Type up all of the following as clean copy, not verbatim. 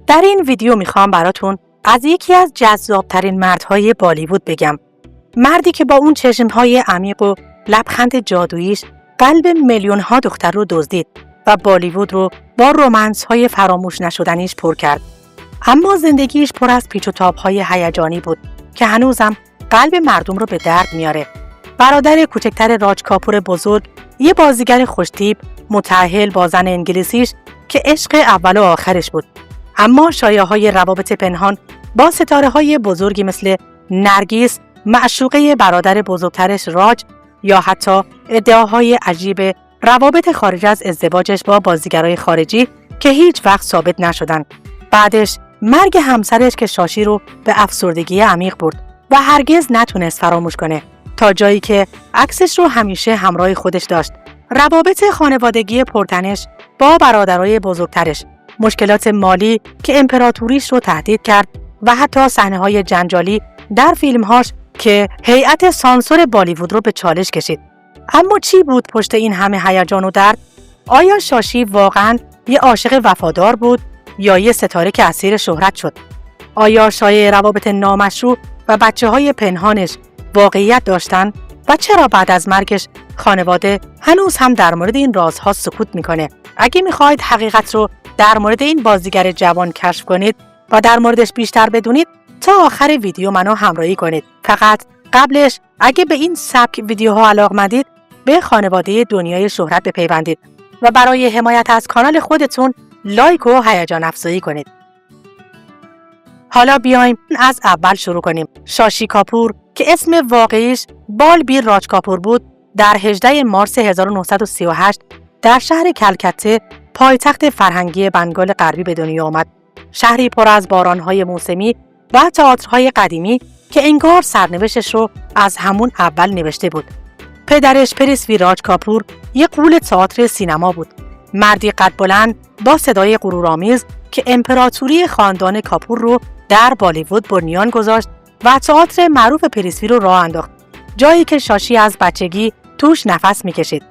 در این ویدیو میخوام براتون از یکی از جذابترین مردهای بالیوود بگم. مردی که با اون چشمهای عمیق و لبخند جادوییش قلب میلیون‌ها دختر رو دزدید و بالیوود رو با رومنس‌های فراموش نشدنیش پر کرد. اما زندگیش پر از پیچ و تاب‌های هیجانی بود که هنوزم قلب مردم رو به درد میاره. برادر کوچکتر راج کاپور بزرگ، یه بازیگر خوش‌تیپ متأهل با زن انگلیسیش که عشق اول و آخرش بود. اما شایعه‌های روابط پنهان با ستاره‌های بزرگی مثل نرگیس، معشوقه برادر بزرگترش راج، یا حتی ادعاهای عجیب روابط خارج از ازدواجش با بازیگرای خارجی که هیچ وقت ثابت نشدن. بعدش مرگ همسرش که شاشی رو به افسردگی عمیق برد و هرگز نتونست فراموش کنه، تا جایی که عکسش رو همیشه همراه خودش داشت. روابط خانوادگی پرتنش با برادرای بزرگترش، مشکلات مالی که امپراتوریش رو تهدید کرد و حتی صحنه‌های جنجالی در فیلم‌هاش که هیئت سانسور بالیوود رو به چالش کشید. اما چی بود پشت این همه هیجان و درد؟ آیا شاشی واقعاً یه عاشق وفادار بود یا یه ستاره که اسیر شهرت شد؟ آیا شایعه روابط نامشروع و بچه‌های پنهانش واقعیت داشتن و چرا بعد از مرگش خانواده هنوز هم در مورد این رازها سکوت میکنه؟ اگه میخواید حقیقت رو در مورد این بازیگر جوان کشف کنید و در موردش بیشتر بدونید، تا آخر ویدیو منو همراهی کنید. فقط قبلش اگه به این سبک ویدیوها علاقه‌مندید، به خانواده دنیای شهرت بپیوندید و برای حمایت از کانال خودتون لایک و هیجان افزایی کنید. حالا بیایم از اول شروع کنیم. شاشی کاپور که اسم واقعیش بالبیر راج کاپور بود، در 18 مارس 1938 در شهر کلکته، پایتخت فرهنگی بنگال غربی به دنیا آمد. شهری پر از بارانهای موسمی و تئاترهای قدیمی که انگار سرنوشتش رو از همون اول نوشته بود. پدرش پریثوی راج کاپور یک غول تئاتر سینما بود. مردی قد بلند با صدای غرورآمیز که امپراتوری خاندان کاپور رو در بالیوود بنیان گذاشت و تئاتر معروف پریثوی رو راه انداخت، جایی که شاشی از بچگی توش نفس میکشید.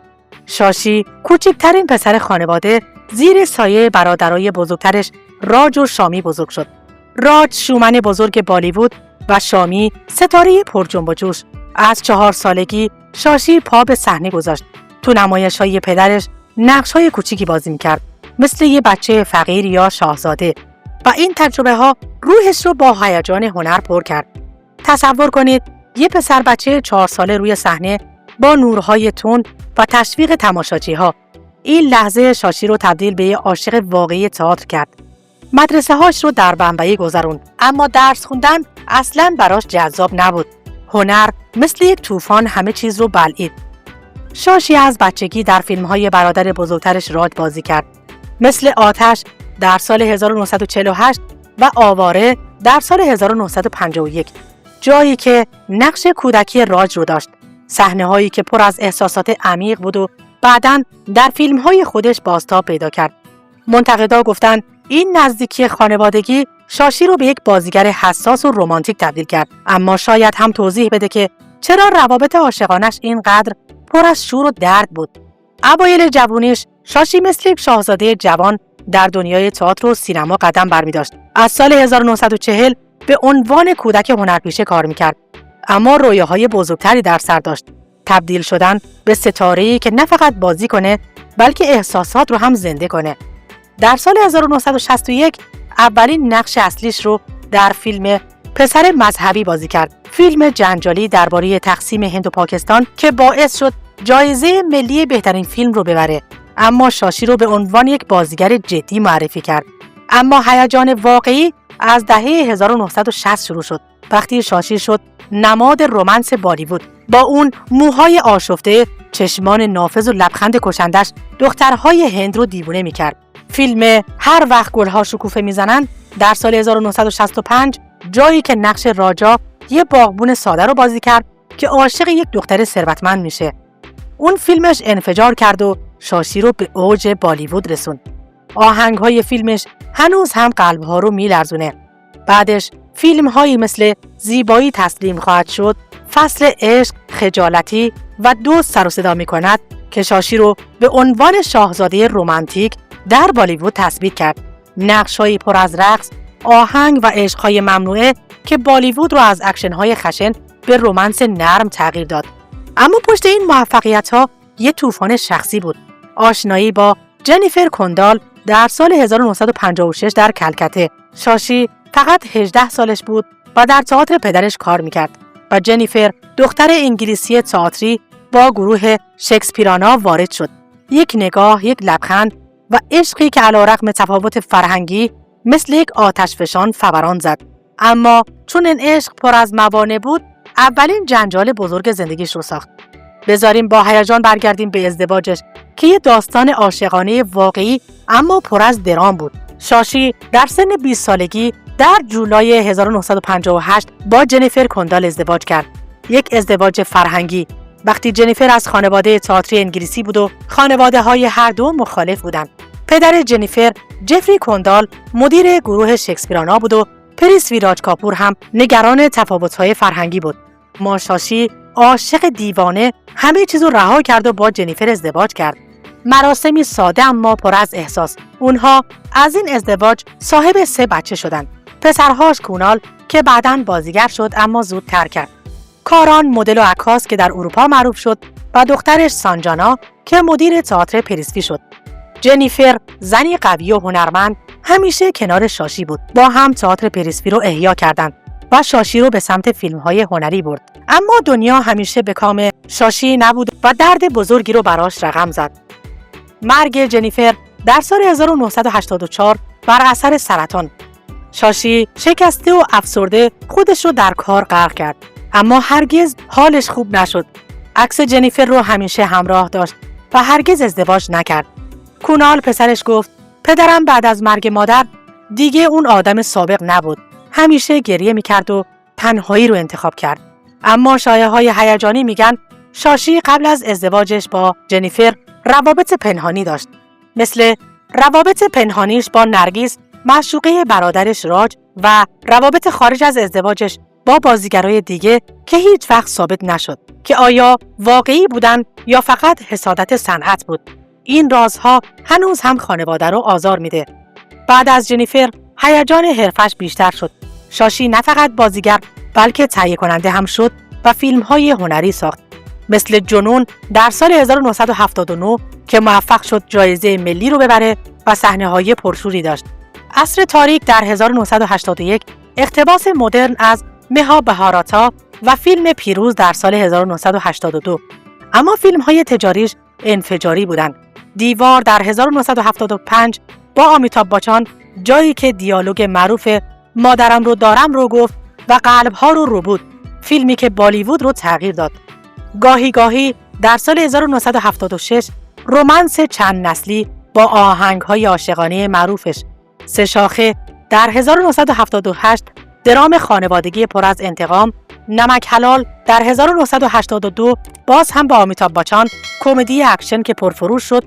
شاشی کوچکترین پسر خانواده زیر سایه برادرای بزرگترش راج و شامی بزرگ شد. راج شومن بزرگ بالیوود و شامی ستاره پرجنب و جوش. از 4 سالگی شاشی پا به صحنه گذاشت. تو نمایش‌های پدرش نقش‌های کوچیکی بازی می‌کرد، مثل یه بچه فقیر یا شاهزاده، و این تجربه‌ها روحش رو با هیجان هنر پر کرد. تصور کنید یه پسر بچه 4 ساله روی صحنه با نورهای تند و تشویق تماشاچی‌ها. این لحظه شاشی رو تبدیل به یه عاشق واقعی تئاتر کرد. مدرسه‌هاش رو در بمبئی گذروند، اما درس خوندن اصلاً براش جذاب نبود. هنر مثل یک طوفان همه چیز رو بلعید. شاشی از بچگی در فیلم‌های برادر بزرگترش راج بازی کرد، مثل آتش در سال 1948 و آواره در سال 1951، جایی که نقش کودکی راج رو داشت. صحنه‌هایی که پر از احساسات عمیق بود و بعداً در فیلم‌های خودش بازتاب پیدا کرد. منتقدا گفتن این نزدیکی خانوادگی شاشی رو به یک بازیگر حساس و رمانتیک تبدیل کرد، اما شاید هم توضیح بده که چرا روابط عاشقانش اینقدر پر از شور و درد بود. اوایل جوونیش شاشی مثل یک شاهزاده جوان در دنیای تئاتر و سینما قدم برمی‌داشت. از سال 1940 به عنوان کودک هنرپیشه کار می‌کرد، اما رویاهای بزرگتری در سر داشت: تبدیل شدن به ستاره‌ای که نه فقط بازی کنه، بلکه احساسات رو هم زنده کنه. در سال 1961 اولین نقش اصلیش رو در فیلم پسر مذهبی بازی کرد، فیلم جنجالی درباره تقسیم هند و پاکستان که باعث شد جایزه ملی بهترین فیلم رو ببره. اما شاشی رو به عنوان یک بازیگر جدی معرفی کرد. اما هیجان واقعی از دهه 1960 شروع شد، وقتی شاشی شد نماد رمانس بالیوود. با اون موهای آشفته، چشمان نافذ و لبخند کشندش دخترهای هند رو دیوونه می‌کرد. فیلم هر وقت گل‌ها شکوفه میزنن در سال 1965، جایی که نقش راجا یه باغبون ساده رو بازی کرد که عاشق یک دختر ثروتمند میشه. اون فیلمش انفجار کرد و شاشی رو به اوج بالیوود رسوند. آهنگ‌های فیلمش هنوز هم قلب‌ها رو میلرزونه. بعدش فیلم‌هایی مثل زیبایی تسلیم خواهد شد، فصل عشق، خجالتی و دوست سر و صدا می‌کند که شاشی رو به عنوان شاهزاده رمانتیک در بالیوود تثبیت کرد. نقش‌های پر از رقص، آهنگ و عشق‌های ممنوعه که بالیوود رو از اکشن‌های خشن به رمانس نرم تغییر داد. اما پشت این موفقیت‌ها یه طوفان شخصی بود. آشنایی با جنیفر کندال در سال 1956 در کلکته. شاشی فقط 18 سالش بود و در تئاتر پدرش کار می‌کرد و جنیفر دختر انگلیسی تئاتری با گروه شکسپیرانا وارد شد. یک نگاه، یک لبخند و عشقی که علیرغم تفاوت فرهنگی مثل یک آتشفشان فوران زد. اما چون این عشق پر از موانع بود، اولین جنجال بزرگ زندگیش رو ساخت. بذاریم با هیجان برگردیم به ازدواجش که یه داستان عاشقانه واقعی اما پر از درام بود. شاشی در سن 20 سالگی در جولای 1958 با جنیفر کندال ازدواج کرد. یک ازدواج فرهنگی. وقتی جنیفر از خانواده تئاتری انگلیسی بود و خانواده‌های هر دو مخالف بودند. پدر جنیفر، جفری کندال، مدیر گروه شکسپیرانا بود و پریس ویراج کاپور هم نگران تفاوت‌های فرهنگی بود. شاشی عاشق دیوانه همه چیزو رها کرد و با جنیفر ازدواج کرد. مراسمی ساده اما پر از احساس. اونها از این ازدواج صاحب 3 بچه شدند. پسرهاش کونال که بعداً بازیگر شد اما زود ترک کرد. کاران مدل و عکاس که در اروپا معروف شد و دخترش سانجانا که مدیر تئاتر پریسفی شد. جنیفر زنی قوی و هنرمند همیشه کنار شاشی بود. با هم تئاتر پریسفی رو احیا کردند و شاشی رو به سمت فیلم‌های هنری برد. اما دنیا همیشه به کام شاشی نبود و درد بزرگی رو براش رقم زد. مرگ جنیفر در سال 1984 بر اثر سرطان. شاشی شکسته و افسرده خودش رو در کار غرق کرد. اما هرگز حالش خوب نشد. عکس جنیفر رو همیشه همراه داشت و هرگز ازدواج نکرد. کونال پسرش گفت پدرم بعد از مرگ مادر دیگه اون آدم سابق نبود. همیشه گریه میکرد و تنهایی رو انتخاب کرد. اما شایعه‌های هیجانی میگن شاشی قبل از ازدواجش با جنیفر روابط پنهانی داشت. مثل روابط پنهانیش با نرگس، معشوقه برادرش راج و روابط خارج از ازدواجش با بازیگرای دیگه که هیچ وقت ثابت نشد که آیا واقعی بودن یا فقط حسادت صنعت بود. این رازها هنوز هم خانواده رو آزار میده. بعد از جنیفر هیجان حرفش بیشتر شد. شاشی نه فقط بازیگر بلکه تهیه کننده هم شد و فیلم‌های هنری ساخت. مثل جنون در سال 1979 که موفق شد جایزه ملی رو ببره و صحنه‌های پرشوری داشت. عصر تاریک در 1981 اقتباس مدرن از مها بهاراتا و فیلم پیروز در سال 1982. اما فیلم‌های تجاریش انفجاری بودند. دیوار در 1975 با آمیتاب باچان جایی که دیالوگ معروف مادرم رو دارم رو گفت و قلب‌ها رو بود. فیلمی که بالیوود رو تغییر داد. گاهی گاهی در سال 1976 رمانس چند نسلی با آهنگ‌های عاشقانه معروفش. 3 شاخه در 1978 درام خانوادگی پر از انتقام. نمک حلال در 1982 باز هم با آمیتاب باچان کمدی اکشن که پرفروش شد.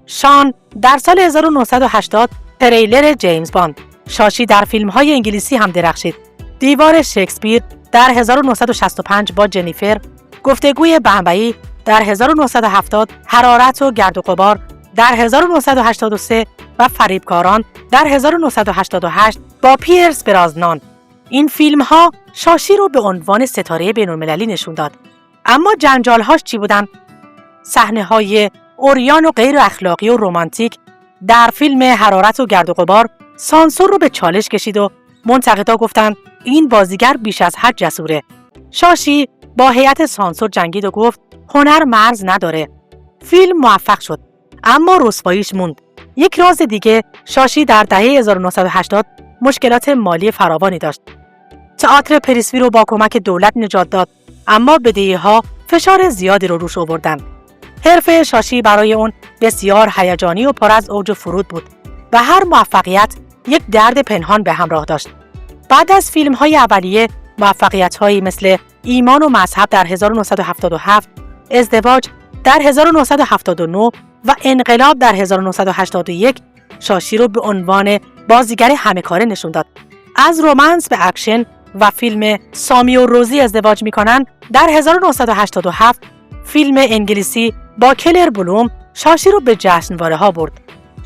شان در سال 1980 تریلر جیمز باند. شاشی در فیلم‌های انگلیسی هم درخشید. دیوار شکسپیر در 1965 با جنیفر، گفتگوی بمبئی در 1970، حرارت و گرد و غبار در 1983 و فریبکاران در 1988 با پیرس برازنان. این فیلم‌ها شاشی رو به عنوان ستاره بین‌المللی نشون داد. اما جنجال‌هاش چی بودن؟ صحنه‌های اوریان و غیر اخلاقی و رمانتیک در فیلم حرارت و گرد و غبار سانسور رو به چالش کشید و منتقدا گفتن این بازیگر بیش از حد جسوره. شاشی با هیئت سانسور جنگید و گفت هنر مرز نداره. فیلم موفق شد اما رسواییش موند. یک راز دیگه، شاشی در دهه 1980 مشکلات مالی فراوانی داشت. تئاتر پریسفی رو با کمک دولت نجات داد اما بدهی‌ها فشار زیادی رو روش آوردن. حرفه شاشی برای اون بسیار هیجانی و پر از اوج و فرود بود و هر موفقیت یک درد پنهان به همراه داشت. بعد از فیلم‌های اولیه، موفقیت‌هایی مثل ایمان و مذهب در 1977، ازدواج در 1979 و انقلاب در 1981 شاشی رو به عنوان بازیگر همه‌کاره نشون داد. از رمانس به اکشن و فیلم سامی و روزی ازدواج می‌کنن در 1987 فیلم انگلیسی با کلر بلوم شاشی رو به جشنواره‌ها برد.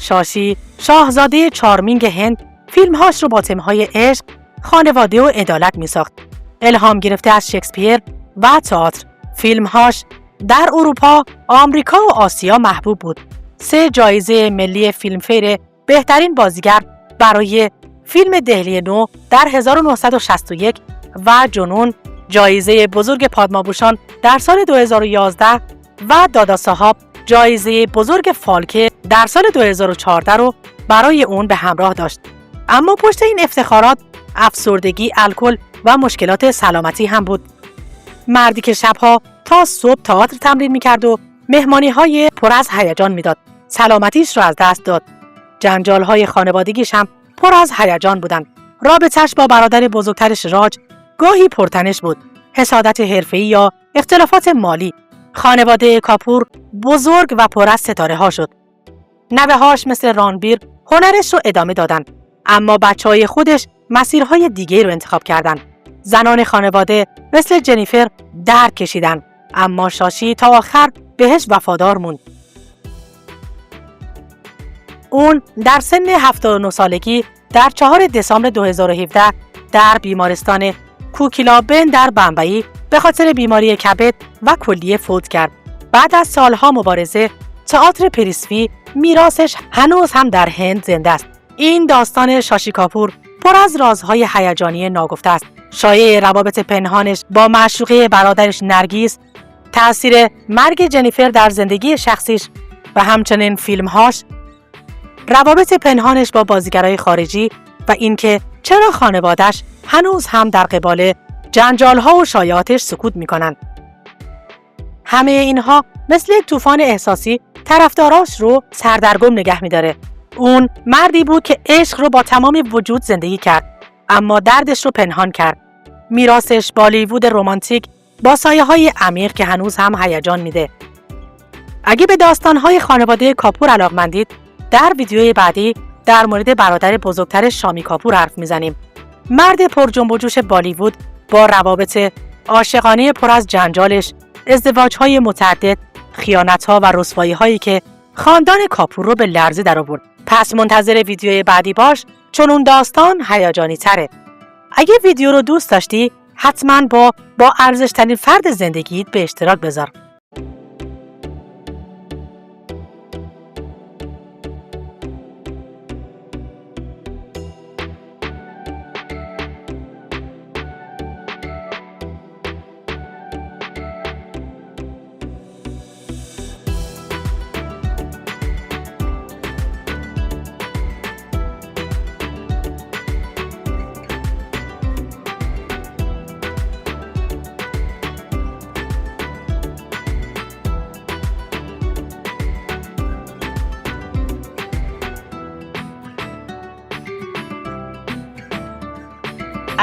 شاشی، شاهزاده چارمینگ هند، فیلمهاش رو با تمهای عشق، خانواده و عدالت می‌ساخت. الهام گرفته از شکسپیر و تئاتر، فیلمهاش در اروپا، آمریکا و آسیا محبوب بود. 3 جایزه ملی فیلمفیر بهترین بازیگر برای فیلم دهلی نو در 1961 و جنون، جایزه بزرگ پادمابوشان در سال 2011 و دادا صاحب جایزه بزرگ فالکه در سال 2014 رو برای اون به همراه داشت. اما پشت این افتخارات افسردگی، الکل و مشکلات سلامتی هم بود. مردی که شبها تا صبح تئاتر تمرین میکرد و مهمانی‌های پر از هیجان میداد. سلامتیش رو از دست داد. جنجال‌های خانوادگیش هم پر از هیجان بودند. رابطه‌اش با برادر بزرگترش راج گاهی پرتنش بود. حسادت حرفه‌ای یا اختلافات مالی. خانواده کاپور بزرگ و پر از ستاره‌ها شد. نوه‌هاش مثل رانبیر هنرش رو ادامه دادن، اما بچه‌های خودش مسیرهای دیگه رو انتخاب کردن. زنان خانواده مثل جنیفر درد کشیدن، اما شاشی تا آخر بهش وفادار موند. اون در سن 79 سالگی در 4 دسامبر 2017 در بیمارستان کوکیلابن در بمبئی به خاطر بیماری کبد و کلیه فوت کرد. بعد از سالها مبارزه، تئاتر پریسوی میراثش هنوز هم در هند زنده است. این داستان شاشی کاپور پر از رازهای هیجانی ناگفته است. شایعه روابط پنهانش با معشوقه برادرش نرگیس، تأثیر مرگ جنیفر در زندگی شخصیش و همچنین فیلمهاش، روابط پنهانش با بازیگرای خارجی و اینکه چرا خانواده‌اش هنوز هم در قبال جنجال‌ها و شایعاتش سکوت می‌کنند. همه اینها مثل یک طوفان احساسی طرفداراش رو سردرگم نگه می‌داره. اون مردی بود که عشق رو با تمام وجود زندگی کرد، اما دردش رو پنهان کرد. میراثش بالیوود رمانتیک با سایه‌های عمیق که هنوز هم هیجان میده. اگه به داستان‌های خانواده کاپور علاقه‌مندید، در ویدیوی بعدی در مورد برادر بزرگتر شامی کاپور حرف میزنیم. مرد پر جنب و جوش بالیوود با روابط عاشقانه پر از جنجالش، ازدواج‌های متعدد، خیانت‌ها و رسوایی‌هایی که خاندان کاپور رو به لرزه درآورد. پس منتظر ویدیوی بعدی باش، چون اون داستان هیجانی تره. اگه ویدیو رو دوست داشتی، حتما با ارزش‌ترین فرد زندگیت به اشتراک بذار.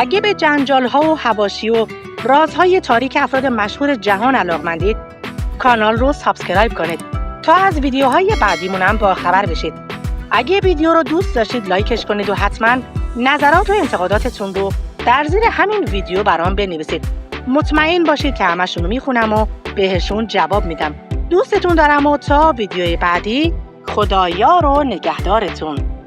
اگه به جنجال‌ها و حواشی و رازهای تاریک افراد مشهور جهان علاقه‌مندید، کانال رو سابسکرایب کنید تا از ویدیوهای بعدیمون هم با خبر بشید. اگه ویدیو رو دوست داشتید لایکش کنید و حتما نظرات و انتقاداتتون رو در زیر همین ویدیو برام بنویسید. مطمئن باشید که همشون رو میخونم و بهشون جواب میدم. دوستتون دارم و تا ویدیوی بعدی، خدایار و نگهدارتون.